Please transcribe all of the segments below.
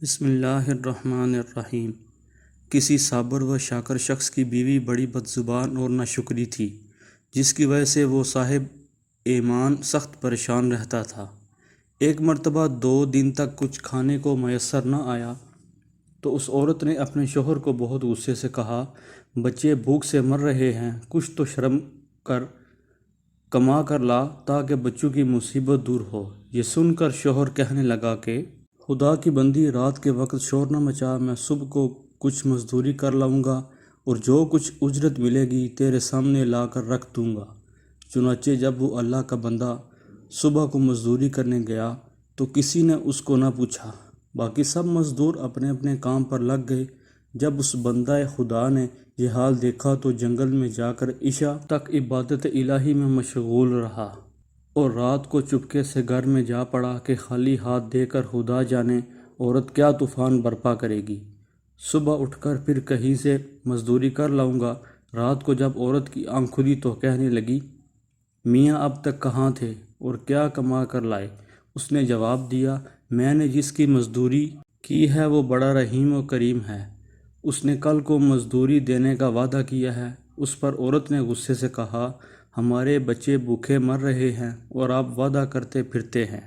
بسم اللہ الرحمن الرحیم۔ کسی صابر و شاکر شخص کی بیوی بڑی بدزبان اور ناشکری تھی، جس کی وجہ سے وہ صاحب ایمان سخت پریشان رہتا تھا۔ ایک مرتبہ 2 دن تک کچھ کھانے کو میسر نہ آیا تو اس عورت نے اپنے شوہر کو بہت غصے سے کہا، بچے بھوک سے مر رہے ہیں، کچھ تو شرم کر کما کر لا تاکہ بچوں کی مصیبت دور ہو۔ یہ سن کر شوہر کہنے لگا کہ خدا کی بندی، رات کے وقت شور نہ مچا، میں صبح کو کچھ مزدوری کر لاؤں گا اور جو کچھ اجرت ملے گی تیرے سامنے لا کر رکھ دوں گا۔ چنانچہ جب وہ اللہ کا بندہ صبح کو مزدوری کرنے گیا تو کسی نے اس کو نہ پوچھا، باقی سب مزدور اپنے اپنے کام پر لگ گئے۔ جب اس بندہ خدا نے یہ حال دیکھا تو جنگل میں جا کر عشاء تک عبادت الہی میں مشغول رہا اور رات کو چپکے سے گھر میں جا پڑا کہ خالی ہاتھ دے کر خدا جانے عورت کیا طوفان برپا کرے گی۔ صبح اٹھ کر پھر کہیں سے مزدوری کر لاؤں گا۔ رات کو جب عورت کی آنکھ کھلی تو کہنے لگی، میاں اب تک کہاں تھے اور کیا کما کر لائے؟ اس نے جواب دیا، میں نے جس کی مزدوری کی ہے وہ بڑا رحیم و کریم ہے، اس نے کل کو مزدوری دینے کا وعدہ کیا ہے۔ اس پر عورت نے غصے سے کہا، ہمارے بچے بھوکے مر رہے ہیں اور آپ وعدہ کرتے پھرتے ہیں۔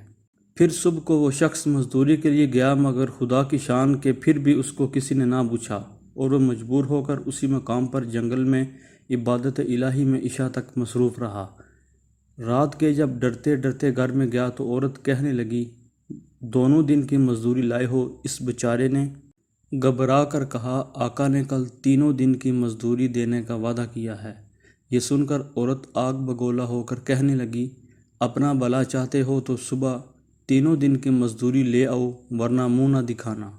پھر صبح کو وہ شخص مزدوری کے لیے گیا، مگر خدا کی شان کہ پھر بھی اس کو کسی نے نہ پوچھا اور وہ مجبور ہو کر اسی مقام پر جنگل میں عبادت الہی میں عشاء تک مصروف رہا۔ رات کے جب ڈرتے ڈرتے گھر میں گیا تو عورت کہنے لگی، 2 دن کی مزدوری لائے ہو؟ اس بیچارے نے گھبرا کر کہا، آقا نے کل 3 دن کی مزدوری دینے کا وعدہ کیا ہے۔ یہ سن کر عورت آگ بگولا ہو کر کہنے لگی، اپنا بھلا چاہتے ہو تو صبح 3 دن کی مزدوری لے آؤ ورنہ منہ نہ دکھانا۔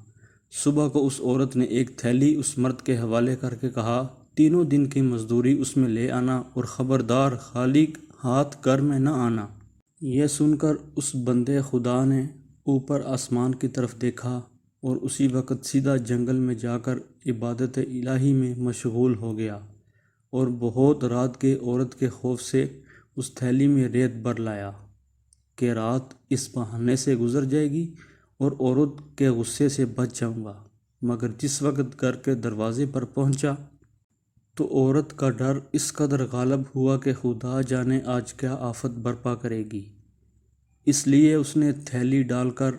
صبح کو اس عورت نے ایک تھیلی اس مرد کے حوالے کر کے کہا، 3 دن کی مزدوری اس میں لے آنا اور خبردار خالی ہاتھ گھر میں نہ آنا۔ یہ سن کر اس بندے خدا نے اوپر آسمان کی طرف دیکھا اور اسی وقت سیدھا جنگل میں جا کر عبادت الہی میں مشغول ہو گیا اور بہت رات کے عورت کے خوف سے اس تھیلی میں ریت بھر لایا کہ رات اس بہانے سے گزر جائے گی اور عورت کے غصے سے بچ جاؤں گا۔ مگر جس وقت گھر کے دروازے پر پہنچا تو عورت کا ڈر اس قدر غالب ہوا کہ خدا جانے آج کیا آفت برپا کرے گی۔ اس لیے اس نے تھیلی ڈال کر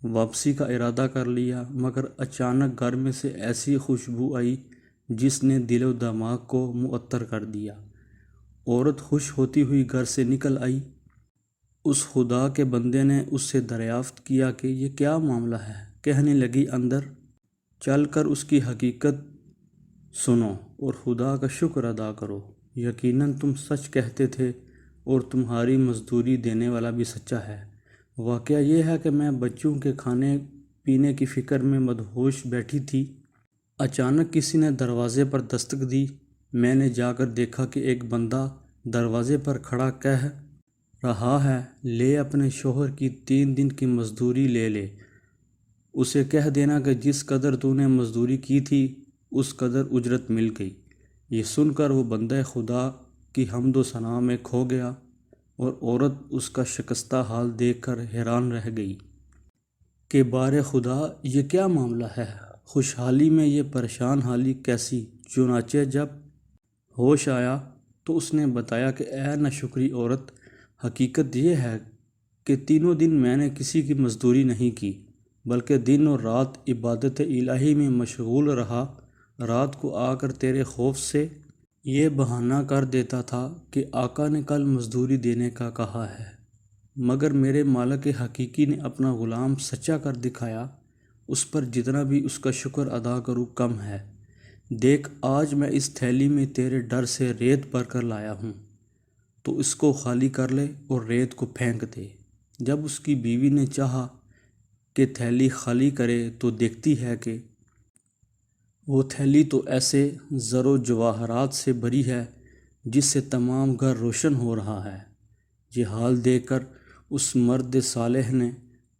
واپسی کا ارادہ کر لیا، مگر اچانک گھر میں سے ایسی خوشبو آئی جس نے دل و دماغ کو معطر کر دیا۔ عورت خوش ہوتی ہوئی گھر سے نکل آئی۔ اس خدا کے بندے نے اس سے دریافت کیا کہ یہ کیا معاملہ ہے؟ کہنے لگی، اندر چل کر اس کی حقیقت سنو اور خدا کا شکر ادا کرو، یقیناً تم سچ کہتے تھے اور تمہاری مزدوری دینے والا بھی سچا ہے۔ واقعہ یہ ہے کہ میں بچوں کے کھانے پینے کی فکر میں مدہوش بیٹھی تھی، اچانک کسی نے دروازے پر دستک دی۔ میں نے جا کر دیکھا کہ ایک بندہ دروازے پر کھڑا کہہ رہا ہے، لے اپنے شوہر کی 3 دن کی مزدوری لے لے، اسے کہہ دینا کہ جس قدر تو نے مزدوری کی تھی اس قدر اجرت مل گئی۔ یہ سن کر وہ بندہ خدا کی حمد و ثنا میں کھو گیا اور عورت اس کا شکستہ حال دیکھ کر حیران رہ گئی کہ بارے خدا یہ کیا معاملہ ہے، خوشحالی میں یہ پریشان حالی کیسی؟ چنانچہ جب ہوش آیا تو اس نے بتایا کہ اے ناشکری عورت، حقیقت یہ ہے کہ 3 دن میں نے کسی کی مزدوری نہیں کی، بلکہ دن اور رات عبادت الہی میں مشغول رہا۔ رات کو آ کر تیرے خوف سے یہ بہانہ کر دیتا تھا کہ آقا نے کل مزدوری دینے کا کہا ہے، مگر میرے مالک حقیقی نے اپنا غلام سچا کر دکھایا، اس پر جتنا بھی اس کا شکر ادا کروں کم ہے۔ دیکھ آج میں اس تھیلی میں تیرے ڈر سے ریت بھر کر لایا ہوں، تو اس کو خالی کر لے اور ریت کو پھینک دے۔ جب اس کی بیوی نے چاہا کہ تھیلی خالی کرے تو دیکھتی ہے کہ وہ تھیلی تو ایسے زر و جواہرات سے بھری ہے جس سے تمام گھر روشن ہو رہا ہے۔ یہ حال دیکھ کر اس مرد صالح نے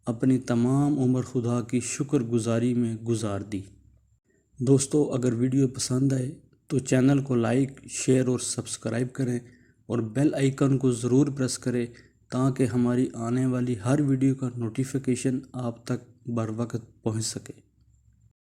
اپنی تمام عمر خدا کی شکر گزاری میں گزار دی۔ دوستو، اگر ویڈیو پسند آئے تو چینل کو لائک، شیئر اور سبسکرائب کریں اور بیل آئیکن کو ضرور پریس کریں تاکہ ہماری آنے والی ہر ویڈیو کا نوٹیفیکیشن آپ تک بر وقت پہنچ سکے۔